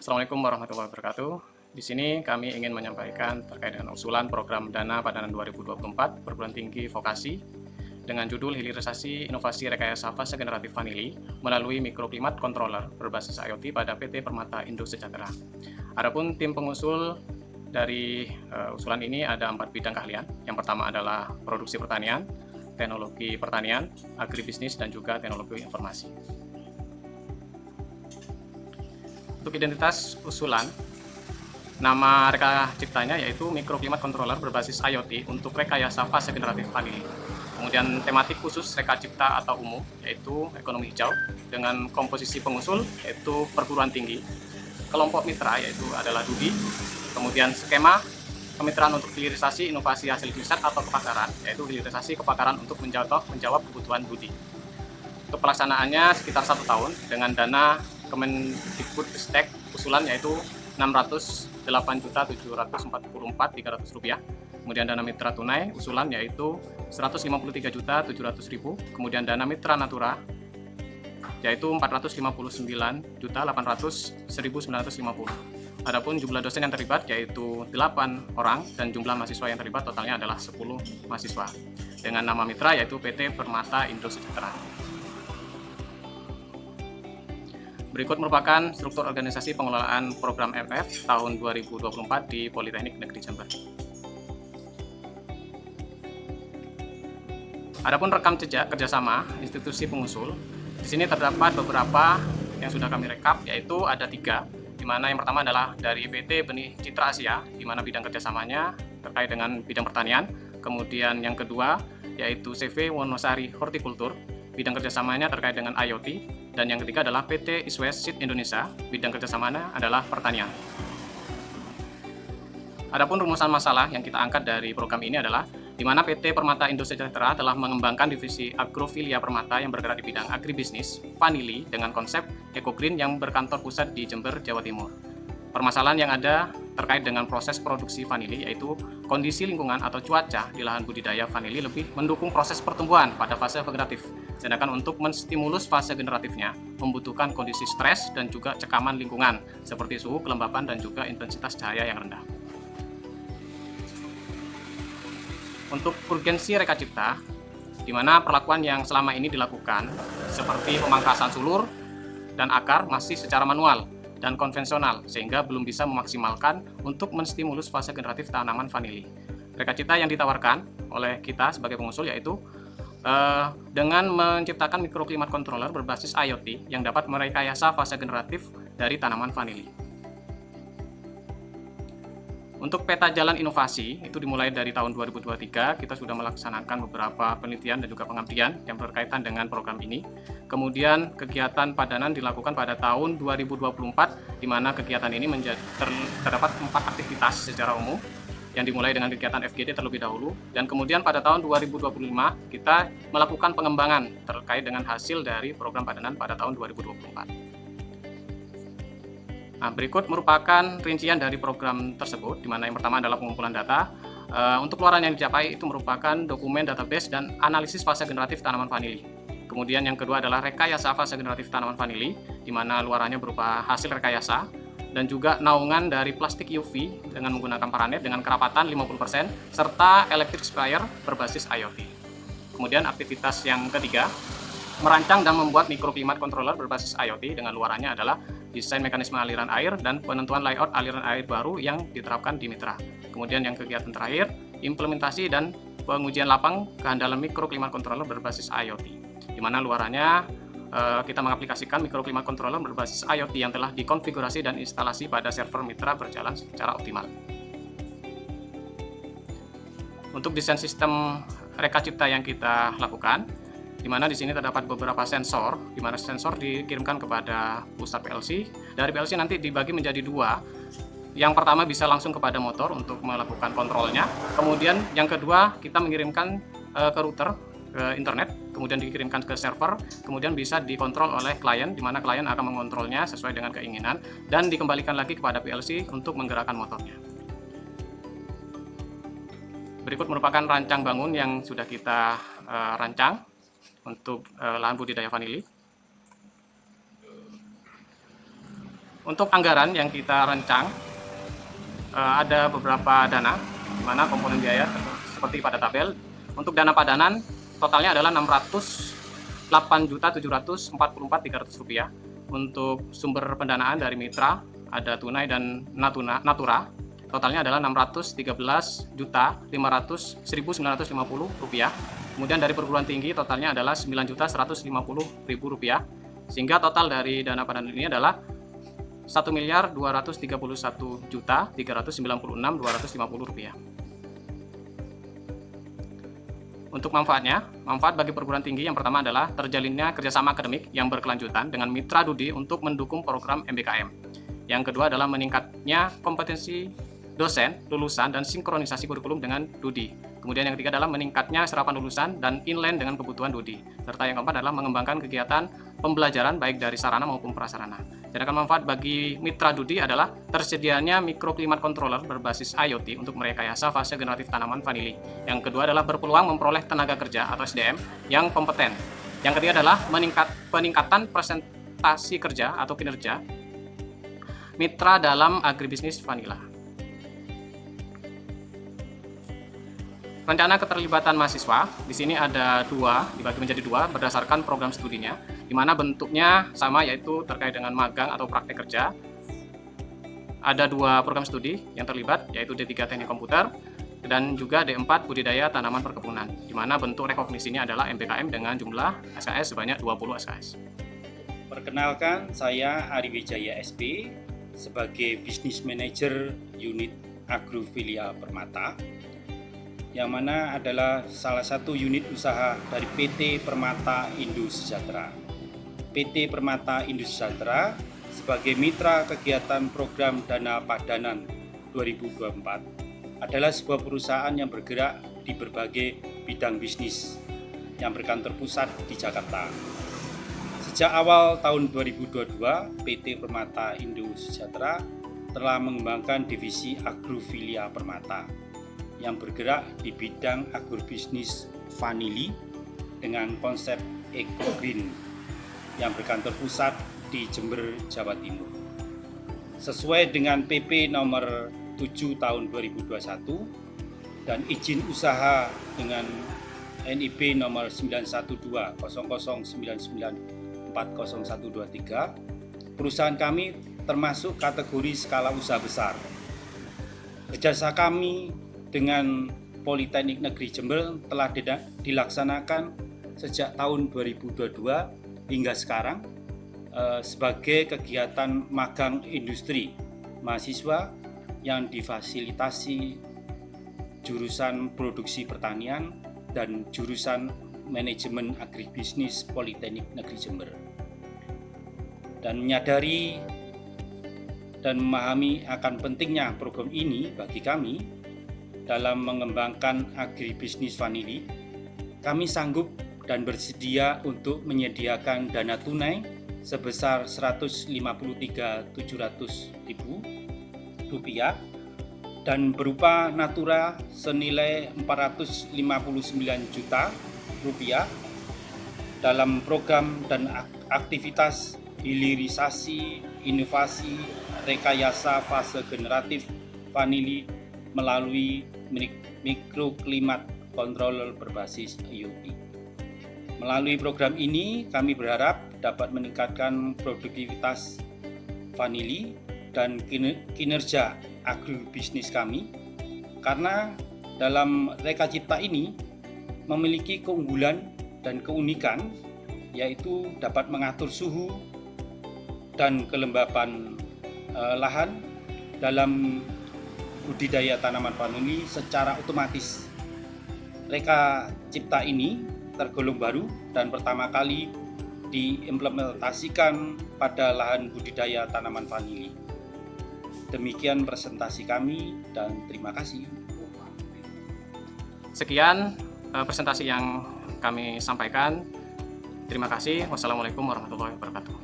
Assalamualaikum warahmatullahi wabarakatuh. Di sini kami ingin menyampaikan terkait dengan usulan program Dana Padanan 2024 Perguruan Tinggi Vokasi dengan judul Hilirisasi Inovasi Rekayasa Fase Generatif Vanili melalui Mikroklimat Controller berbasis IoT pada PT Permata Indo Sejahtera. Adapun tim pengusul dari usulan ini ada 4 bidang keahlian. Yang pertama adalah produksi pertanian, teknologi pertanian, agribisnis, dan juga teknologi informasi. Untuk identitas usulan, nama reka ciptanya yaitu Mikroklimat Controller berbasis IoT untuk rekayasa fase generatif vanili. Kemudian tematik khusus reka cipta atau umum yaitu ekonomi hijau dengan komposisi pengusul yaitu perguruan tinggi. Kelompok mitra yaitu adalah DUDI. Kemudian skema kemitraan untuk hilirisasi inovasi hasil riset atau kepakaran yaitu hilirisasi kepakaran untuk menjawab kebutuhan DUDI. Untuk pelaksanaannya sekitar 1 tahun dengan dana Kemendikbudristek usulan yaitu Rp608.744.300. Kemudian dana mitra tunai usulan yaitu Rp153.700.000. Kemudian dana mitra natura yaitu Rp459.800.950. Adapun jumlah dosen yang terlibat yaitu 8 orang dan jumlah mahasiswa yang terlibat totalnya adalah 10 mahasiswa. Dengan nama mitra yaitu PT Permata Indo Sejahtera. Berikut merupakan struktur organisasi pengelolaan program MF tahun 2024 di Politeknik Negeri Jember. Adapun rekam jejak kerjasama institusi pengusul, di sini terdapat beberapa yang sudah kami rekap, yaitu ada 3, di mana yang pertama adalah dari PT Benih Citra Asia, di mana bidang kerjasamanya terkait dengan bidang pertanian. Kemudian yang kedua yaitu CV Wonosari Hortikultur, bidang kerjasamanya terkait dengan IoT. Dan yang ketiga adalah PT East West Seed Indonesia, bidang kerjasamanya adalah pertanian. Adapun rumusan masalah yang kita angkat dari program ini adalah di mana PT Permata Indo Sejahtera telah mengembangkan divisi Agrofilia Permata yang bergerak di bidang agribisnis, vanili dengan konsep EcoGreen yang berkantor pusat di Jember, Jawa Timur. Permasalahan yang ada terkait dengan proses produksi vanili yaitu kondisi lingkungan atau cuaca di lahan budidaya vanili lebih mendukung proses pertumbuhan pada fase vegetatif. Sedangkan untuk menstimulus fase generatifnya membutuhkan kondisi stres dan juga cekaman lingkungan seperti suhu, kelembapan, dan juga intensitas cahaya yang rendah. Untuk urgensi reka cipta, di mana perlakuan yang selama ini dilakukan seperti pemangkasan sulur dan akar masih secara manual dan konvensional sehingga belum bisa memaksimalkan untuk menstimulus fase generatif tanaman vanili. Reka cipta yang ditawarkan oleh kita sebagai pengusul yaitu dengan menciptakan mikroklimat controller berbasis IoT yang dapat merekayasa fase generatif dari tanaman vanili. Untuk peta jalan inovasi, itu dimulai dari tahun 2023, kita sudah melaksanakan beberapa penelitian dan juga pengabdian yang berkaitan dengan program ini. Kemudian kegiatan padanan dilakukan pada tahun 2024, di mana kegiatan ini terdapat 4 aktivitas secara umum, yang dimulai dengan kegiatan FGD terlebih dahulu, dan kemudian pada tahun 2025 kita melakukan pengembangan terkait dengan hasil dari program padanan pada tahun 2024. Nah, berikut merupakan rincian dari program tersebut, di mana yang pertama adalah pengumpulan data. Untuk keluaran yang dicapai itu merupakan dokumen database dan analisis fase generatif tanaman vanili. Kemudian yang kedua adalah rekayasa fase generatif tanaman vanili, di mana luarannya berupa hasil rekayasa, dan juga naungan dari plastik UV dengan menggunakan paranet dengan kerapatan 50%, serta electric sprayer berbasis IoT. Kemudian aktivitas yang ketiga, merancang dan membuat mikroklimat controller berbasis IoT dengan luarannya adalah desain mekanisme aliran air dan penentuan layout aliran air baru yang diterapkan di mitra. Kemudian yang kegiatan terakhir, implementasi dan pengujian lapang kehandalan mikroklimat controller berbasis IoT, di mana luarannya kita mengaplikasikan mikroklimat controller berbasis IoT yang telah dikonfigurasi dan instalasi pada server mitra berjalan secara optimal. Untuk desain sistem reka cipta yang kita lakukan, di mana di sini terdapat beberapa sensor, di mana sensor dikirimkan kepada pusat PLC. Dari PLC nanti dibagi menjadi 2. Yang pertama bisa langsung kepada motor untuk melakukan kontrolnya. Kemudian yang kedua kita mengirimkan ke router, ke internet, kemudian dikirimkan ke server, kemudian bisa dikontrol oleh klien, di mana klien akan mengontrolnya sesuai dengan keinginan dan dikembalikan lagi kepada PLC untuk menggerakkan motornya. Berikut merupakan rancang bangun yang sudah kita rancang untuk lahan budidaya vanili. Untuk anggaran yang kita rancang, ada beberapa dana, di mana komponen biaya seperti pada tabel. Untuk dana padanan, totalnya adalah Rp68.744.300. Untuk sumber pendanaan dari mitra, ada tunai dan natura, totalnya adalah Rp613.500.950. Kemudian dari perguruan tinggi totalnya adalah Rp9.150.000, sehingga total dari dana padanan ini adalah Rp1.231.396.250. Untuk manfaat bagi perguruan tinggi yang pertama adalah terjalinnya kerjasama akademik yang berkelanjutan dengan mitra DUDI untuk mendukung program MBKM. Yang kedua adalah meningkatnya kompetensi dosen, lulusan, dan sinkronisasi kurikulum dengan DUDI. Kemudian yang ketiga adalah meningkatnya serapan lulusan dan inline dengan kebutuhan DUDI. Serta yang keempat adalah mengembangkan kegiatan pembelajaran baik dari sarana maupun prasarana. Sedangkan manfaat bagi mitra DUDI adalah tersedianya mikroklimat controller berbasis IoT untuk merekayasa fase generatif tanaman vanili. Yang kedua adalah berpeluang memperoleh tenaga kerja atau SDM yang kompeten. Yang ketiga adalah peningkatan presentasi kerja atau kinerja mitra dalam agribisnis vanila. Rencana keterlibatan mahasiswa di sini ada dibagi menjadi dua berdasarkan program studinya, di mana bentuknya sama, yaitu terkait dengan magang atau praktek kerja. Ada 2 program studi yang terlibat, yaitu D3 Teknik Komputer dan juga D4 Budidaya Tanaman Perkebunan, di mana bentuk rekognisinya adalah MBKM dengan jumlah SKS sebanyak 20 SKS. Perkenalkan, saya Ari Wijaya SP sebagai Business Manager Unit Agrofilia Permata, yang mana adalah salah satu unit usaha dari PT Permata Indo Sejahtera. PT Permata Indo Sejahtera sebagai mitra kegiatan program Dana Padanan 2024 adalah sebuah perusahaan yang bergerak di berbagai bidang bisnis yang berkantor pusat di Jakarta. Sejak awal tahun 2022, PT Permata Indo Sejahtera telah mengembangkan divisi Agrofilia Permata yang bergerak di bidang agrobisnis vanili dengan konsep eco-green yang berkantor pusat di Jember, Jawa Timur. Sesuai dengan PP nomor 7 tahun 2021 dan izin usaha dengan NIB nomor 9120099400123, perusahaan kami termasuk kategori skala usaha besar. Kerjasama kami dengan Politeknik Negeri Jember telah dilaksanakan sejak tahun 2022 hingga sekarang sebagai kegiatan magang industri mahasiswa yang difasilitasi jurusan produksi pertanian dan jurusan manajemen agribisnis Politeknik Negeri Jember. Dan menyadari dan memahami akan pentingnya program ini bagi kami dalam mengembangkan agribisnis vanili, kami sanggup dan bersedia untuk menyediakan dana tunai sebesar Rp153.700.000 dan berupa natura senilai Rp459 juta dalam program dan aktivitas hilirisasi, inovasi, rekayasa fase generatif vanili melalui mikroklimat controller berbasis IoT. Melalui program ini, kami berharap dapat meningkatkan produktivitas vanili dan kinerja agribisnis kami, karena dalam Reka Cipta ini memiliki keunggulan dan keunikan, yaitu dapat mengatur suhu dan kelembapan lahan dalam budidaya tanaman vanili secara otomatis. Reka Cipta ini tergolong baru dan pertama kali diimplementasikan pada lahan budidaya tanaman vanili. Demikian presentasi kami dan terima kasih. Sekian presentasi yang kami sampaikan. Terima kasih. Wassalamualaikum warahmatullahi wabarakatuh.